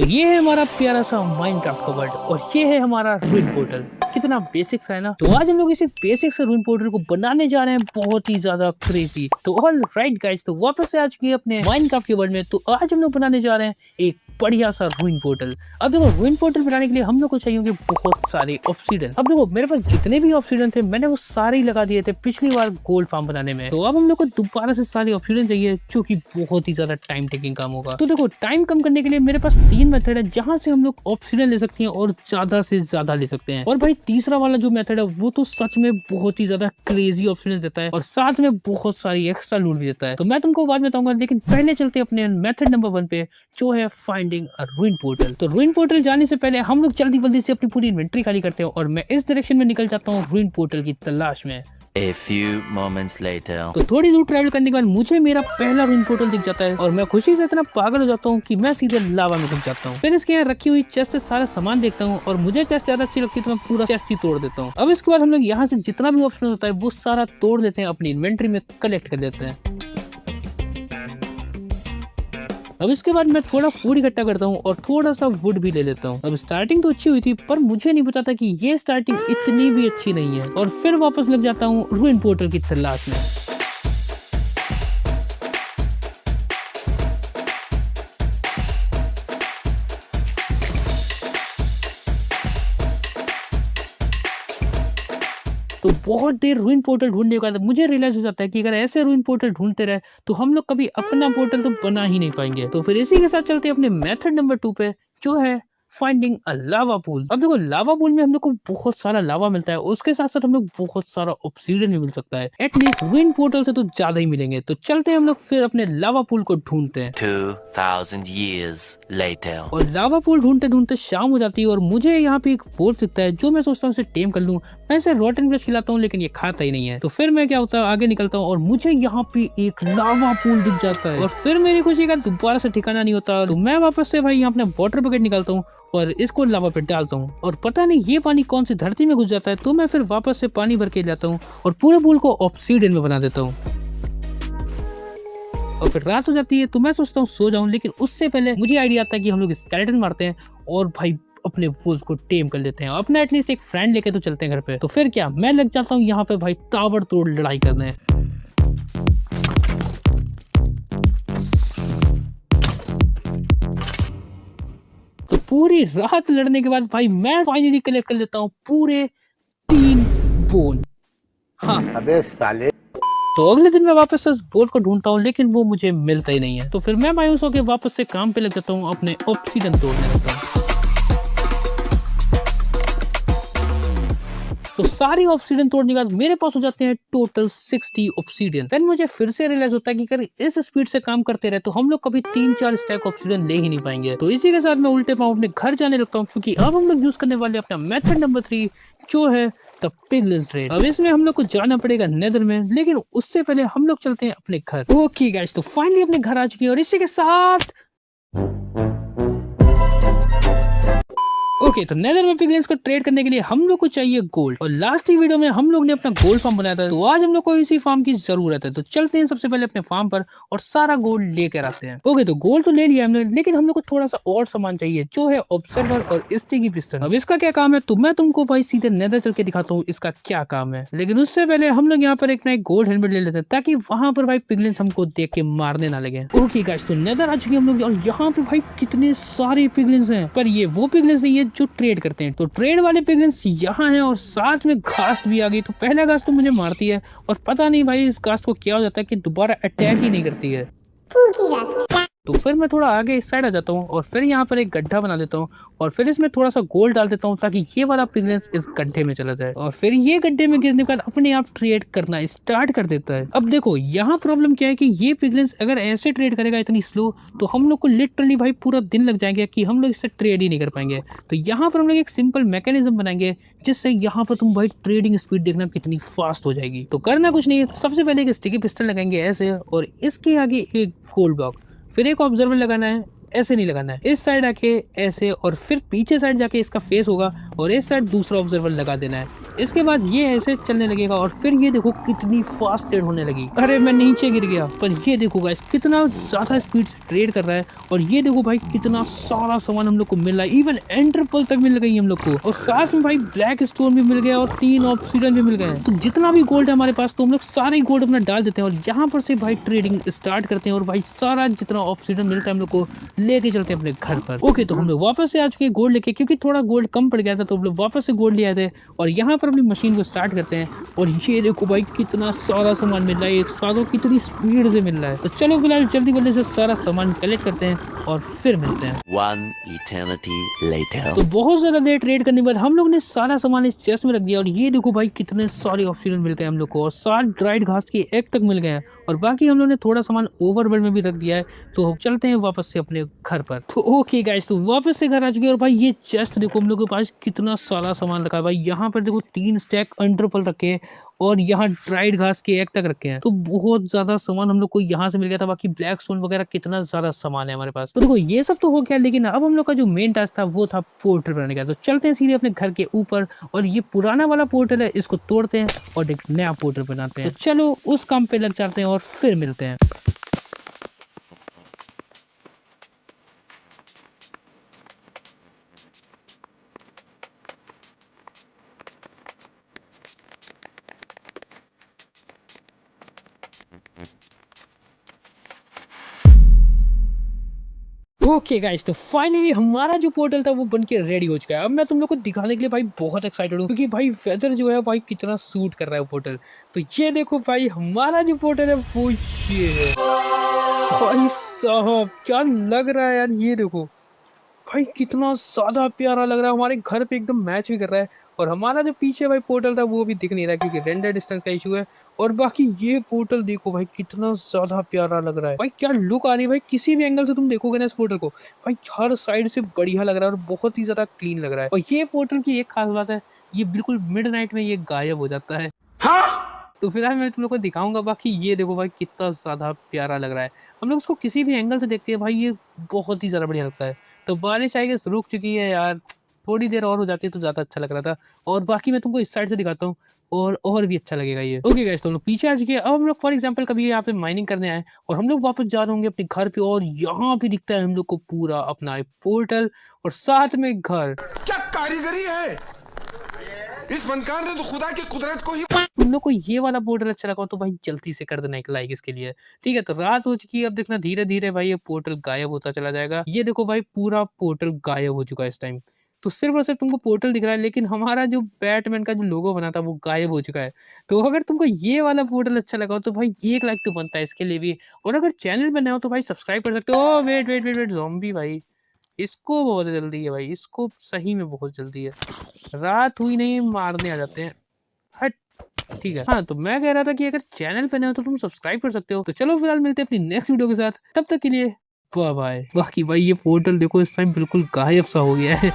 तो ये है हमारा प्यारा सा माइनक्राफ्ट का वर्ल्ड और ये है हमारा रूइन पोर्टल। कितना बेसिक सा है ना। तो आज हम लोग इसी बेसिक से रूइन पोर्टल को बनाने जा रहे हैं, बहुत ही ज्यादा क्रेजी। तो ऑल राइट गाइस, तो वापस से आज की अपने माइनक्राफ्ट के वर्ल्ड में। तो आज हम लोग बनाने जा रहे हैं एक बढ़िया सा रूइन पोर्टल। अब देखो, रूइन पोर्टल बनाने के लिए हम लोग को चाहिए होंगे बहुत सारे ऑब्सीडियन। अब देखो, मेरे पास जितने भी ऑब्सीडियन थे मैंने वो सारे ही लगा दिए थे पिछली बार गोल्ड फार्म बनाने में। तो अब हम लोग को दोबारा से सारे ऑब्सीडियन चाहिए, जो कि बहुत ही ज्यादा टाइम टेकिंग काम होगा। तो देखो, टाइम कम करने के लिए मेरे पास 3 मेथड है जहां से हम लोग ऑब्सीडियन ले सकते हैं और ज्यादा से ज्यादा ले सकते हैं। और भाई तीसरा वाला जो मेथड है वो तो सच में बहुत ही ज्यादा क्रेजी ऑप्शन देता है और साथ में बहुत सारी एक्स्ट्रा लूट भी देता है। तो मैं तुमको बाद में बताऊंगा, लेकिन पहले चलते हैं अपने मेथड नंबर 1 पे, जो है फाइंडिंग अ रूइन पोर्टल। तो रूइन पोर्टल जाने से पहले हम लोग जल्दी से अपनी पूरी इन्वेंट्री खाली करते हैं और मैं इस डायरेक्शन में निकल जाता हूँ रूइन पोर्टल की तलाश में। A few moments later. तो थोड़ी दूर ट्रैवल करने के बाद मुझे मेरा पहला रूइन पोर्टल दिख जाता है और मैं खुशी से इतना पागल हो जाता हूँ कि मैं सीधे लावा में घुस जाता हूँ। फिर इसके यहाँ रखी हुई चेस्ट से सारा सामान देखता हूँ और मुझे चेस्ट ज्यादा अच्छी लगती है तो मैं पूरा चेस्ट ही तोड़ देता हूँ। अब इसके बाद हम लोग यहाँ से जितना भी ऑप्शन होता है वो सारा तोड़ देते हैं, अपनी इन्वेंट्री में कलेक्ट कर देते हैं। अब इसके बाद मैं थोड़ा फूड इकट्ठा करता हूँ और थोड़ा सा वुड भी ले लेता हूँ। अब स्टार्टिंग तो अच्छी हुई थी, पर मुझे नहीं पता था कि ये स्टार्टिंग इतनी भी अच्छी नहीं है। और फिर वापस लग जाता हूँ रूइन पोर्टल की तलाश में। तो बहुत देर रूइन पोर्टल ढूंढने के बाद मुझे रियलाइज हो जाता है कि अगर ऐसे रूइन पोर्टल ढूंढते रहे तो हम लोग कभी अपना पोर्टल तो बना ही नहीं पाएंगे। तो फिर इसी के साथ चलते हैं अपने मेथड नंबर 2 पे, जो है फाइंडिंग अ लावा पूल। अब देखो, लावा पूल में हम लोग को बहुत सारा लावा मिलता है, उसके साथ साथ हम लोग बहुत सारा ऑब्सीडियन भी मिल सकता है। एटलीस्ट रूइन पोर्टल से तो ज्यादा ही मिलेंगे। तो चलते हैं हम लोग फिर अपने लावा पूल को ढूंढते हैं। 2000 years later. और लावा पूल ढूंढते ढूंढते शाम हो जाती है और मुझे यहाँ पे एक वोल्फ दिखता है, जो मैं सोचता हूँ इसे टेम कर लूँ। मैं इसे रोटन ब्रश खिलाता हूँ लेकिन ये खाता ही नहीं है। तो फिर मैं क्या होता है, आगे निकलता हूँ और मुझे यहाँ पे एक लावा पूल दिख जाता है और फिर मेरी खुशी का दोबारा से ठिकाना नहीं होता। तो मैं वापस से भाई यहाँ अपने वाटर बकेट निकालता हूँ और इसको लावा पे डालता हूँ और पता नहीं ये पानी कौन सी धरती में घुस जाता है। तो मैं फिर वापस से पानी भर के लाता हूँ और पूरे पूल को ऑब्सीडियन में बना देता हूँ। और फिर रात हो जाती है तो मैं सोचता हूँ सो जाऊं, लेकिन उससे पहले मुझे आइडिया आता है कि हम लोग स्केलेटन मारते हैं और भाई अपने वुल्फ को टेम कर लेते हैं। अपना एटलीस्ट एक फ्रेंड लेके तो चलते हैं घर पे। तो फिर क्या, मैं लग जाता हूँ यहाँ पे भाई ताबड़तोड़ लड़ाई करने। तो पूरी रात लड़ने के बाद भाई मैं फाइनली कलेक्ट कर लेता हूँ पूरे 3 बोन। हाँ, अबे साले। तो अगले दिन मैं वापस से वोल्फ को ढूंढता हूँ लेकिन वो मुझे मिलता ही नहीं है। तो फिर मैं मायूस होकर वापस से काम पे लग जाता हूँ, अपने ऑब्सीडियन तोड़ने लगता हूँ। तो सारी ऑब्सीडियन तोड़ने के बाद मेरे पास हो जाते हैं टोटल 60 ऑब्सीडियन। फिर मुझे फिर से रियलाइज होता है कि अगर इस स्पीड से काम करते रहे तो हम लोग कभी 3-4 स्टैक ऑब्सीडियन ले ही नहीं पाएंगे। तो इसी के साथ मैं उल्टे पांव अपने घर जाने लगता हूँ, क्योंकि अब हम लोग यूज करने वाले अपना मेथड नंबर 3, जो है द पिगलिन्स ट्रेड। अब इसमें हम लोग को जाना पड़ेगा नेदर में, लेकिन उससे पहले हम लोग चलते हैं अपने घर। ओके गाइस, तो फाइनली अपने घर आ चुके हैं और इसी के साथ ओके, तो नेदर में पिगलिन्स को ट्रेड करने के लिए हम लोग को चाहिए गोल्ड। और लास्ट ही वीडियो में हम लोग ने अपना गोल्ड फार्म बनाया था, तो आज हम लोग को इसी फार्म की जरूरत है। तो चलते हैं सबसे पहले अपने फार्म पर और सारा गोल्ड लेकर आते हैं। ओके, तो गोल्ड तो ले लिया हमने, लेकिन हम लोग को थोड़ा सा और सामान चाहिए, जो है ऑब्जर्वर और स्टिंगी पिस्टन। अब इसका क्या काम है तो मैं तुमको भाई सीधे नेदर चल के दिखाता हूँ इसका क्या काम है। लेकिन उससे पहले हम लोग यहाँ पर एक नया गोल्ड हेलमेट ले लेते हैं, ताकि वहां पर भाई पिगलिन्स हमको देख के मारने ना लगे। ओके गाइस, तो नेदर आ चुके हम लोग और यहाँ पे भाई कितने सारे पिगलिन्स हैं, पर ये वो पिगलिन्स नहीं है जो ट्रेड करते हैं। तो ट्रेड वाले पिगलिन्स यहाँ हैं और साथ में घास भी आ गई। तो पहला घास तो मुझे मारती है और पता नहीं भाई इस घास को क्या हो जाता है कि दोबारा अटैक ही नहीं करती है। तो फिर मैं थोड़ा आगे इस साइड आ जाता हूँ और फिर यहाँ पर एक गड्ढा बना देता हूँ और फिर इसमें थोड़ा सा गोल्ड डाल देता हूँ, ताकि ये वाला पिगलिन्स इस गड्ढे में चला जाए और फिर ये गड्ढे में गिरने के बाद अपने आप ट्रेड करना स्टार्ट कर देता है। अब देखो, यहाँ प्रॉब्लम क्या है कि ये पिगलिन्स अगर ऐसे ट्रेड करेगा इतनी स्लो, तो हम लोग को लिटरली भाई पूरा दिन लग जाएगा कि हम लोग इससे ट्रेड ही नहीं कर पाएंगे। तो यहाँ पर हम लोग एक सिंपल मैकेनिज्म बनाएंगे, जिससे यहाँ पर तुम भाई ट्रेडिंग स्पीड देखना कितनी फास्ट हो जाएगी। तो करना कुछ नहीं है, सबसे पहले एक स्टिकी पिस्टल लगाएंगे ऐसे और इसके आगे एक गोल्ड ब्लॉक, फिर एक ऑब्जर्वर लगाना है ऐसे नहीं लगाना है, इस साइड आके ऐसे, और फिर पीछे साइड जाके इसका फेस होगा और इस साइड दूसरा ऑब्जर्वर लगा देना है। इसके बाद ये ऐसे चलने लगेगा और फिर ये देखो कितनी फास्ट ट्रेड होने लगी। अरे मैं नीचे गिर गया, पर ये देखो गाइस कितना ज्यादा स्पीड से ट्रेड कर रहा है। और ये देखो भाई कितना सारा सामान हम लोग को मिल रहा है, इवन एंटरपल तक मिल गई हम लोग को, और साथ में भाई ब्लैक स्टोन भी मिल गया और 3 ऑब्सीडियन भी मिल गए। तो जितना भी गोल्ड है हमारे पास, तो हम लोग सारे गोल्ड अपना डाल देते हैं और यहाँ पर से भाई ट्रेडिंग स्टार्ट करते हैं और भाई सारा जितना ऑब्सीडियन मिलता है हम लोग को लेके चलते हैं अपने घर पर। ओके, तो हम लोग वापस से आ चुके हैं गोल्ड लेके, क्योंकि थोड़ा गोल्ड कम पड़ गया था तो हम लोग वापस से गोल्ड ले आए थे और यहाँ पर अपनी मशीन को स्टार्ट करते हैं। और ये देखो भाई कितना सारा सामान मिल रहा है एक साथ और कितनी स्पीड से मिल रहा है। तो चलो फिलहाल जल्दी जल्दी से सारा सामान कलेक्ट करते हैं और फिर मिलते हैं। 1 eternity later. तो बहुत ज्यादा देर ट्रेड करने के बाद हम लोग ने सारा सामान इस चेस्ट में रख दिया और ये देखो भाई कितने सारे ऑप्शन मिल गए हम लोग को, और 7 ड्राइड घास की एक तक मिल गए हैं, और बाकी हम लोग ने थोड़ा सामान ओवरवर्ल्ड में भी रख दिया है। तो चलते हैं वापस से अपने घर पर। तो ओके गाइस, तो वापस से घर आ चुके हैं और भाई ये चेस्ट देखो हम लोग के पास कितना सारा सामान रखा है भाई। यहाँ पर देखो 3 स्टैक अंडरपल रखे हैं और यहाँ ड्राइड घास के एक तक रखे हैं। तो बहुत ज्यादा सामान हम लोग को यहाँ से मिल गया था। बाकी ब्लैक स्टोन वगैरह कितना ज्यादा सामान है हमारे पास। तो देखो ये सब तो हो गया, लेकिन अब हम लोग का जो मेन टास्क था वो था पोर्टल बनाने का। तो चलते हैं सीधे अपने घर के ऊपर और ये पुराना वाला पोर्टल है इसको तोड़ते हैं और एक नया पोर्टल बनाते हैं। तो चलो उस काम पे लग जाते हैं और फिर मिलते हैं। ओके गाइस, तो फाइनली हमारा जो पोर्टल था वो बनके रेडी हो चुका है। अब मैं तुम लोग को दिखाने के लिए भाई बहुत एक्साइटेड हूँ, क्योंकि भाई वेदर जो है भाई कितना सूट कर रहा है वो पोर्टल। तो ये देखो भाई हमारा जो पोर्टल है वो ये है। भाई साहब क्या लग रहा है यार, ये देखो भाई कितना ज्यादा प्यारा लग रहा है, हमारे घर पे एकदम मैच भी कर रहा है। और हमारा जो पीछे भाई पोर्टल था वो भी दिख नहीं रहा है क्योंकि रेंडर डिस्टेंस का इशू है। और बाकी ये पोर्टल देखो भाई कितना ज्यादा प्यारा लग रहा है भाई, क्या लुक आ रही है भाई। किसी भी एंगल से तुम देखोगे ना इस पोर्टल को भाई हर साइड से बढ़िया लग रहा है और बहुत ही ज्यादा क्लीन लग रहा है। और ये पोर्टल की एक खास बात है, ये बिल्कुल मिडनाइट में ये गायब हो जाता है। तो फिलहाल मैं तुम लोग को दिखाऊंगा। बाकी ये देखो भाई कितना ज़्यादा प्यारा लग रहा है। हम लोग इसको किसी भी एंगल से देखते हैं भाई ये बहुत ही ज़्यादा बढ़िया लगता है। तो बारिश आई गेस रुक चुकी है यार, थोड़ी देर और हो जाती है तो ज़्यादा अच्छा लग रहा था। और बाकी मैं तुमको इस साइड से दिखाता हूँ और भी अच्छा लगेगा ये। ओके गाइस, तो हम लोग पीछे आ चुके हैं। अब हम लोग फॉर एग्जांपल कभी यहाँ पे माइनिंग करने आए और हम लोग वापस जा रहे होंगे अपने घर पे, और यहाँ पे दिखता है हम लोग को पूरा अपना एक पोर्टल और साथ में घर। क्या कारीगरी है इस फनकार ने, तो खुदा की कुदरत को ही। तुम लोग को ये वाला पोर्टल अच्छा लगा तो भाई जल्दी से कर देना एक लाइक इसके लिए। ठीक है, तो रात हो चुकी है, अब देखना धीरे धीरे भाई ये पोर्टल गायब होता चला जाएगा। ये देखो भाई पूरा पोर्टल गायब हो चुका है इस टाइम। तो सिर्फ और सिर्फ तुमको पोर्टल दिख रहा है, लेकिन हमारा जो बैटमैन का जो लोगो बना था वो गायब हो चुका है। तो अगर तुमको ये वाला पोर्टल अच्छा लगा हो तो भाई 1 लाइक तो बनता है इसके लिए भी। और अगर चैनल पे नए हो तो भाई सब्सक्राइब कर सकते हो। Wait wait wait wait zombie भाई, इसको बहुत जल्दी है भाई, इसको सही में बहुत जल्दी है। रात हुई नहीं मारने आ जाते हैं। हट, ठीक है। हाँ, तो मैं कह रहा था कि अगर चैनल पे नए हो तो तुम सब्सक्राइब कर सकते हो। तो चलो फिलहाल मिलते हैं अपनी नेक्स्ट वीडियो के साथ, तब तक के लिए बाय बाय। बाकी भाई ये पोर्टल देखो इस टाइम बिल्कुल गायब सा हो गया है।